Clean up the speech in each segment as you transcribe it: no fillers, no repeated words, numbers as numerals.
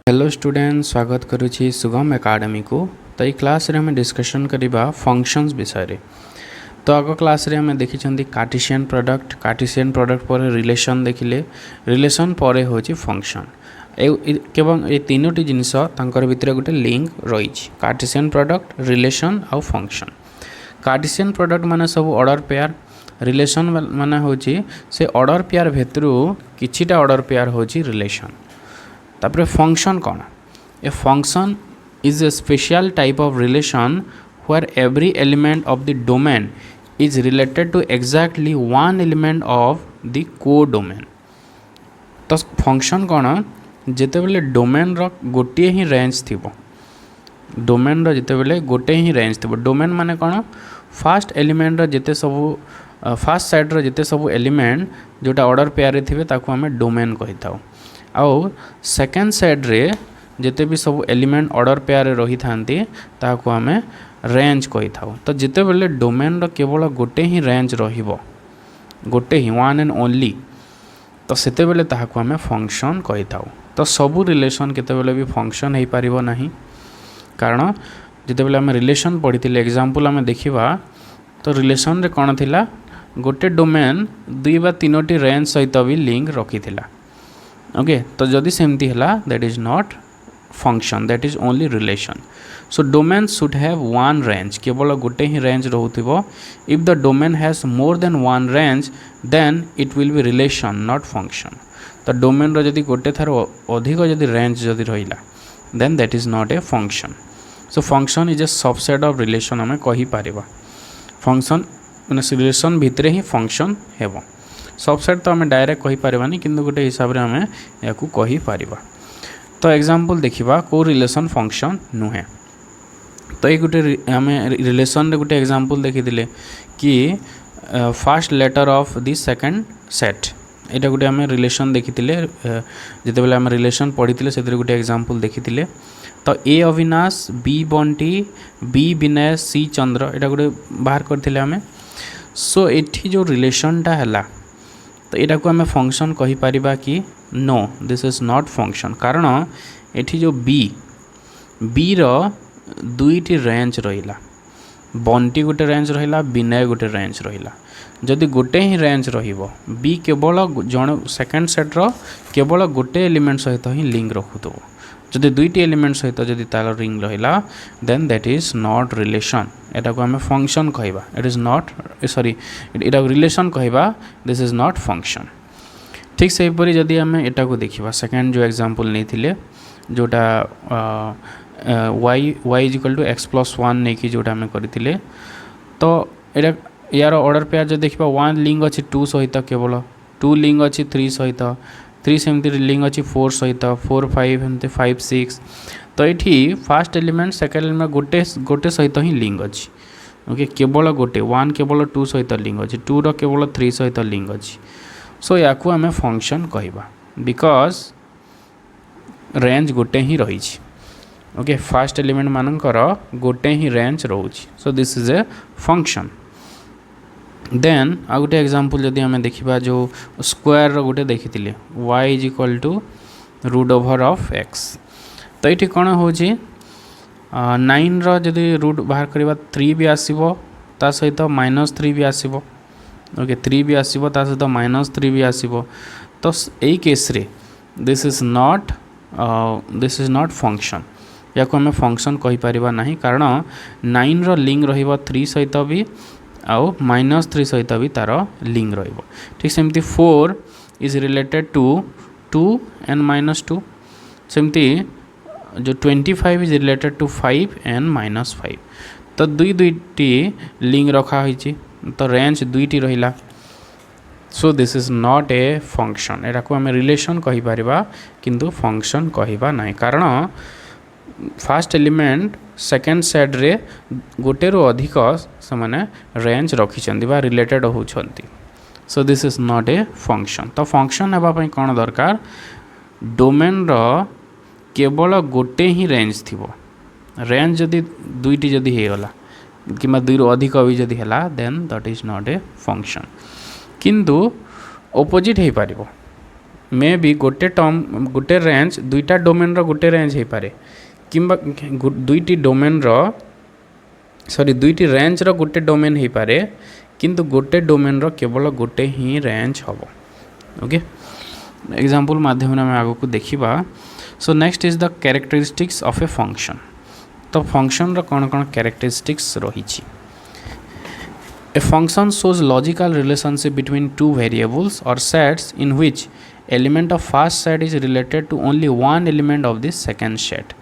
Hello student, स्वागत करुछि सुगम academy को। तो ये क्लास रे हम डिस्कशन करिबा फंक्शंस विषय रे। तो आगो क्लास रे हम देखिछंती कार्टेशियन प्रोडक्ट पर रिलेशन देखिले, रिलेशन पर होछि फंक्शन। केवल ये तीनोटी जिनिस तांकर भितर गोटे लिंक रही, कार्टेशियन प्रोडक्ट, रिलेशन आउ फंक्शन। कार्टेशियन प्रोडक्ट माने सब ऑर्डर पेयर, रिलेशन माने होछि से ऑर्डर पेयर भितरु किछिटा ऑर्डर पेयर होछि रिलेशन। तापर फंक्शन कौन? A function is a special type of relation where every element of the domain is related to exactly one element of the co-domain। तो function कौन? जिते बेले डोमेन रो गोटे ही रेंज थिबो, डोमेन रो जिते बेले गोटे ही रेंज थिबो। डोमेन माने कौन? फर्स्ट एलिमेंट रो जिते सब फर्स्ट साइड रो जिते सब एलिमेंट जोटा ऑर्डर पेयर रे थिबे ताको हमें डोमेन कहि थाउ। आउ सेकेंड साइड रे जिते भी सब एलिमेंट ऑर्डर पेयर रही थांती ताको हमें रेंज कहि थाउ। तो जिते बेले डोमेन रो केवल गोटे ही रेंज रहिबो, गोटे ही वन एंड ओनली, तो सेते बेले ताको हमें फंक्शन कहि थाउ। तो सबु रिलेशन केते बेले भी फंक्शन हेई परिबो नाही, कारण जिते बेले हम रिलेशन पढ़िथिले एग्जांपल हम देखिबा। तो रिलेशन रे कोन थिला? गोटे डोमेन दुई बा तीनोटी रेंज सहित भी लिंक रखिथिला। ओके, तो जदि सेमती हला that is not function, that is only relation. So domain should have one range, केवल गोटे ही रेंज रहउथिबो। If the domain has more than one range then it will be relation not function. तो domain रो जदि गोटे थार अधिक जदि रेंज जदि रहिला then that is not a function. So function is a subset of relation हमें कहि पारिबा। फंक्शन माने रिलेशन भितरे ही फंक्शन हेबो। सबसेट तो हमें डायरेक्ट कहि पारिबानी, किंतु गोटे हिसाब रे हमें याकू कहि पारिबा। तो एग्जांपल देखिबा को रिलेशन फंक्शन नुहे। तो ये गोटे हमें रिलेशन रे गोटे एग्जांपल देखि दिले कि first letter of the second set. एटा गोटे हमें रिलेशन देखितिले, जते बेले हम रिलेशन पढ़ितिले सेतिर गोटे एग्जांपल देखितिले। तो ए अविनाश, बी बंटी, बी विनय, सी चंद्र, एटा गोटे बाहर करथिले हमें। सो एठी जो रिलेशनटा हला तो यहाँ को आम फंक्शन कहि परिबा कि no this is not function, कारण एठी जो बी रो दुईटी रेंज रहिला, बंटी गोटे रेंज रहिला, विनय गोटे रेंज रहिला। जदि गोटे ही रेंज रहिबो, बी केवल जण सेकेंड सेट रो केवल गोटे एलिमेंट सहित ही लिंक रखुथबो। जदि दुईटी एलिमेंट सहित जदि तार रिंग रहिला then that is not relation. एटा को आम फंक्शन कहबा, इट इज नॉट सॉरी एटा रिलेशन कहबा, दिस इज नॉट फंक्शन। ठीक से परी जदि आम एटा को देखिबा, सेकेंड जो एग्जांपल नहीं जोटा y is equal to x+1 नहीं कि जोटा आम करथिले। तो एटा यार ऑर्डर पेयर जो देखिबा 1 लिंक अछि 2 सहित, केवल 2 लिंक अछि 3 सहित, 3 सेमती लिंक अछि 4 सहित, 4 5 एमती 5 6। तो ये फास्ट एलिमेंट सेकेंड एलिमेंट गोटे सहित ही लिंक अछि। ओके, केवल गोटे 1 केवल 2 सहित लिंक अछि, 2 रो केवल 3 सहित लिंक अछि। सो याकू आम फंक्शन कहबा, बिकॉज रेंज गोटे ही रही। ओके, फास्ट एलिमेंट मानकर गोटे ही रेंज रोची। So this is a function. Then आ गोटे एग्जांपल जदि आम देखिबा, जो स्क्वायर रो गोटे देखिथिले y is equal to root over of x। तो ये कौन हो 9 रो जदि रूट बाहर करबा 3 भी आसीबो, ता सहित -3 भी आसीबो। ओके, 3 भी आसीबो, ता सहित -3 भी आसीबो। तो यही केस रे दिस इज नॉट फंक्शन। या को हमें फंक्शन कहि परिबा नाही, कारण 9 रो लिंक रहिबो 3 सहित भी आउ -3 सहित भी तार लिंक रहिबो। ठीक सेमती 4 इज रिलेटेड टू 2 एंड -2। सेमती जो 25 इज रिलेटेड टू 5 एंड -5। तो दुईटी लिंक रखा होइछि, तो रेंज दुईटी रहिला। सो this is not a function. एटा को हमें रिलेशन कहि परिबा, किंतु फंक्शन कहिबा नाही, कारण फास्ट एलिमेंट सेकेंड साइड रे गोटे रो अधिक से माने रेंज रखिछंती बा रिलेटेड होछंती। So this is not a function. तो फंक्शन हेबा पई कोन दरकार? डोमेन रो केवल गोटे ही रेंज थिबो। रेंज जदि दुईटी जदि हे गला किमा दुई रो अधिक भी जदि हला then that is not a function. किंतु ऑपोजिट हे पारिबो, मे बी गोटे टर्म गोटे रेंज दुईटा डोमेन रो गोटे रेंज हो पारे किंबा दुईटी डोमेन रो सॉरी दुईटी रेंज रो गोटे डोमेन हो पारे किंतु गोटे डोमेन रो केवल गोटे ही रेंज हबो ओके एग्जांपल माध्यम में आगे को देखिबा so next is the characteristics of A function तो फंक्शन रो कौन कौन कैरेक्टरिस्टिक्स रही A function shows logical relationship between two variables or sets in which element of first set is related to only one element of the second set.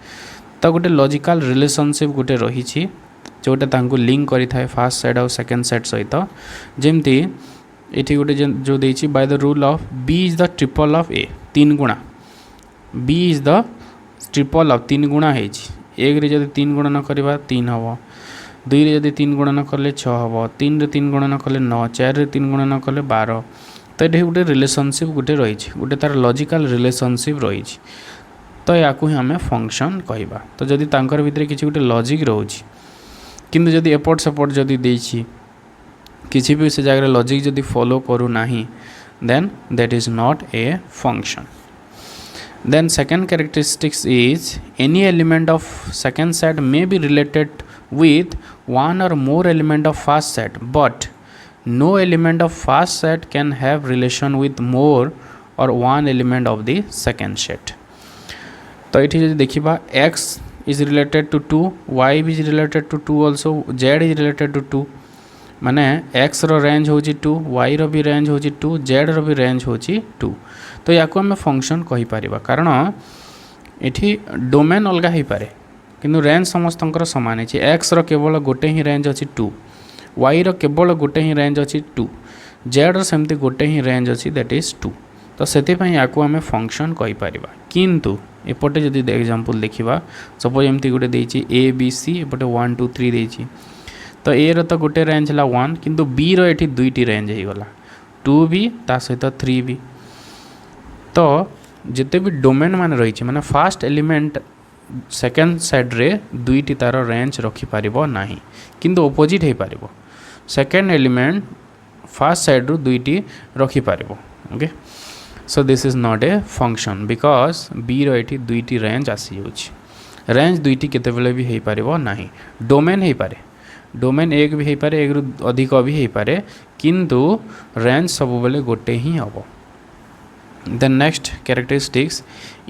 तो गोटे logical relationship गोटे रही जोटा तांको लिंक करि थाए फर्स्ट सेट और second set सहित जेमती एठी गोटे जो देछि by the rule of b is the triple of a तीन गुणा b is the triple of तीन गुणा है एक रे जदि तीन गुणा न करबा तीन हबो दुई रे जदि तीन गुणन कले 6 हम तीन रे तीन गुणन कले 9 चार रे तीन गुणन कले 12 तो ये गोटे रिलेशनशिप गोटे रही गोटे तार लॉजिकल रिलेशनशिप रही तो या आम फंक्शन कहवा तो जदि तांकर भितर किसी गोटे लॉजिक रोच किंतु जदि एपट सेपट जदि देछि किसी भी से जगह लॉजिक जदि फॉलो करू नाही then that is not a function then second characteristics is any element of second set may be related with one or more element of first set but no element of first set can have relation with more or one element of the second set तो ये जब देखा x is related to 2 y is related to 2 also z is related to 2 माने x रो range होची 2 y रो भी range होची 2 z रो भी range होची 2 तो या को हमें फंक्शन कहि परिबा कारण एठी डोमेन अलगा ही पारे किंतु रेंज समस्तंकर समान है x रो केवल गोटे ही रेंज अछि 2 y रो केवल गोटे ही रेंज अछि 2 z रो सेमती गोटे ही रेंज अछि दैट इज 2 तो सेति पई या को हमें फंक्शन कहि परिबा किंतु एपटे जदि एग्जांपल देखिबा सपोज एमती गोटे देछि a b c एपटे 1 2 3 देछि तो a रो तो गोटे रेंज हला 1 किंतु b रो एठी दुईटी रेंज हे गला 2 भी ता सहित 3 भी तो जिते भी डोमेन मान रही माने फर्स्ट एलिमेंट सेकेंड साइड रे दुईटी तार रेंज रखि पारिबो नाही किंतु ऑपोजिट हे पारिबो सेकेंड एलिमेंट फर्स्ट साइड रो दुईटी रखि पारिबो okay so this is not a function because b रो एठी दुईटी रेंज आसी होछि रेंज दुईटी केते बेले भी हे पारिबो नाही डोमेन हे पारे डोमेन एक भी हे पारे एक रु अधिक भी हे पारे किंतु रेंज सब बेले गोटे ही हबो The next characteristics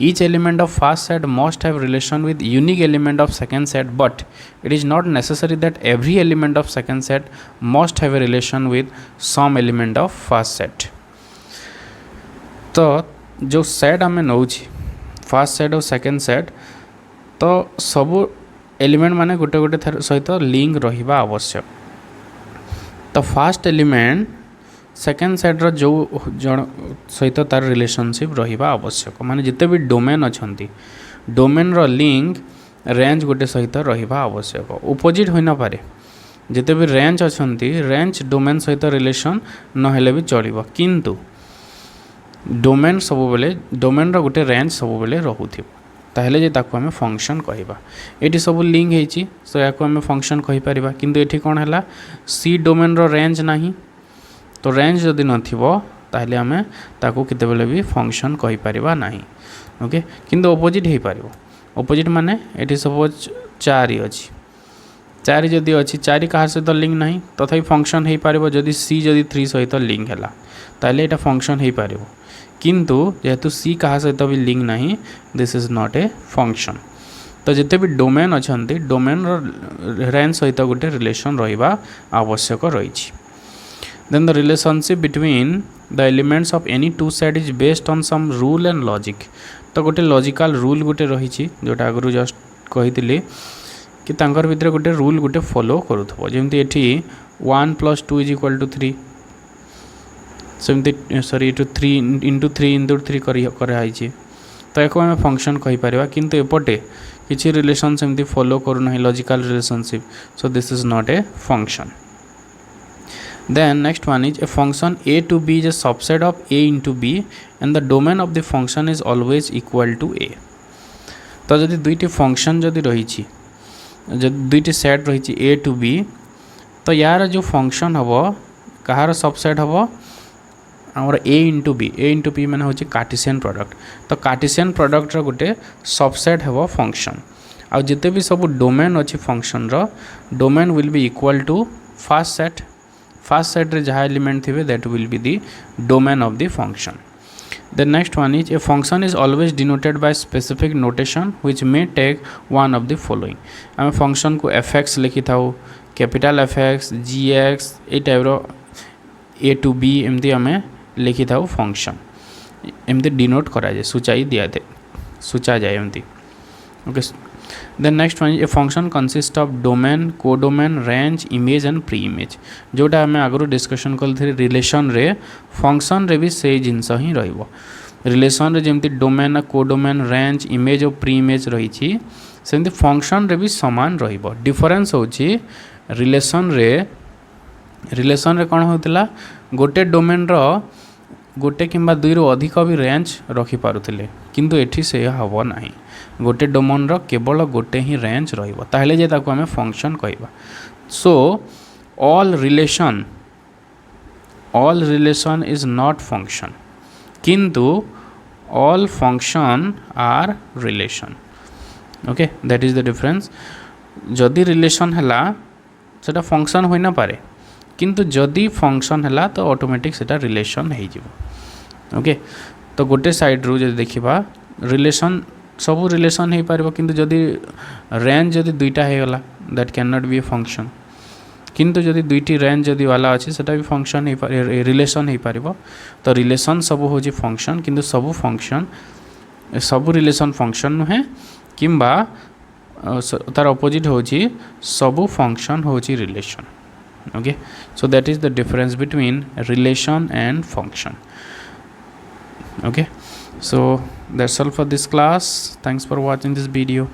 each element of first set must have relation with unique element of second set but it is not necessary that every element of second set must have a relation with some element of first set तो जो set आम नौ first set और second set तो सब element माने गोटे गोटे सहित लिंक रहिबा आवश्यक तो फर्स्ट एलिमेंट सेकेंड सेट रो जो जन सहित तार रिलेशनशिप रहिबा आवश्यक माने जिते भी डोमेन अछंती डोमेन रो लिंक रेंज गोटे सहित रहिबा आवश्यक ऑपोजिट होई न पारे जिते भी रेंज अछंती रेंज डोमेन सहित रिलेशन न हेले भी चलिबो किंतु डोमेन सब बेले डोमेन रो गोटे रेंज सब बेले रहुथिबो ताहले जे ताको हमें फंक्शन कहबा एटी सब लिंक हेची सो याको हमें फंक्शन कहि परिबा किंतु एठी कोन हला सी डोमेन रो रेंज नाही तो रेंज जदि नथिबो ताहले हमें ताको केते बेले भी फंक्शन कहि परिबा नाही ओके किंतु ऑपोजिट हे पारिबो ऑपोजिट माने एठी सपोज 4 ही अछि 4 जदि अछि 4 कहा सहित लिंक नाही तथापि फंक्शन हे पारिबो जदि सी जदि 3 सहित लिंक हला ताहले एटा फंक्शन हे पारिबो किंतु जेहेतु सी कहा सहित भी लिंक नाही this is not a function तो जिते भी डोमेन अछंती डोमेन रेंज सहित गोटे रिलेशन रहिबा आवश्यक रहिछि then the relationship between the elements of any two set is based on some rule and logic तो गोटे लॉजिकल रूल गोटे रही जोटा आगु जस्ट कही कि तांकर भितर गोटे रूल गोटे फॉलो करूथबो जेमती एठी 1 + 2 = 3 सेमती सॉरी 3 × 3 × 3 कराई तो एको आम फंक्शन कहि परिबा किंतु एपटे किछि रिलेशन सेमती फॉलो करू नाही logical relationship so this is not a function Then next one is a function a to b is a subset of a into b and the domain of the function is always equal to a तो जदि दुईटी function जदि रही जदि दुईटी set रही a to b तो यार जो function हम कहार सबसेट हम आमर ए इंटू बी मैंने हूँ कार्टेशियन प्रोडक्ट तो कार्टेशियन प्रोडक्टर गोटे सबसेट हेबो फंक्शन आउ जिते भी सब डोमेन अच्छी फंक्शन रो domain will be equal to first set रे जहाँ एलिमेंट थे that will be the domain of the function. The next one is a function is always denoted by specific notation which may take one of the following. आम function को fx लिखी था capital fx gx ए type रो a to b एमती आम लिखी था फंक्शन एमती डिनोट करा जाए सूचाई दिया थे सूचा जाए एमती. Okay then next one a function consist of domain codomain range image and preimage जोटा आम आगु डिस्कशन कल रिलेशन रे फंक्शन रे भी से जिनस ही रहिबो. रिलेशन रे जेमती डोमेन कोडोमेन रेंज इमेज और प्री इमेज रही सेमती फंक्शन रे भी समान रहिबो. डिफरेंस होची रिलेशन रे कौन होतिला गोटे डोमेन रो गोटे किंबा दुई रु अधिक भी रेंज रखी पारुथिले किंतु एठी से हबो नाही गोटे डोमेन रो केवल गोटे ही रेंज रहिबो ताहले जे ताको हमें फंक्शन कहबा. So all relation is not function किंतु all function are relation. Okay that is the difference. जदि रिलेशन हैला सेटा फंक्शन होई ना पारे किंतु जदि फंक्शन हैला तो ऑटोमेटिक सेटा रिलेशन हो जिवो. ओके तो गोटे साइड रू जदि देखिबा रिलेशन सबू रिलेशन हो पार किंतु जदि रेंज जदि दुईटा हो गला that can not be A function किंतु जदि दुईटी रेंज जदि वाला अच्छी सेटा भी फंक्शन हो रिलेशन हो पार. तो रिलेशन सबू हूँ फंक्शन किंतु सबू फंक्शन सबू रिलेशन फंक्शन नुहे किंबा तार अपोजिट हूँ सबू फंक्शन हूँ relation. Okay so that is the difference between relation and function. Okay so that's all for this class. Thanks for watching this video.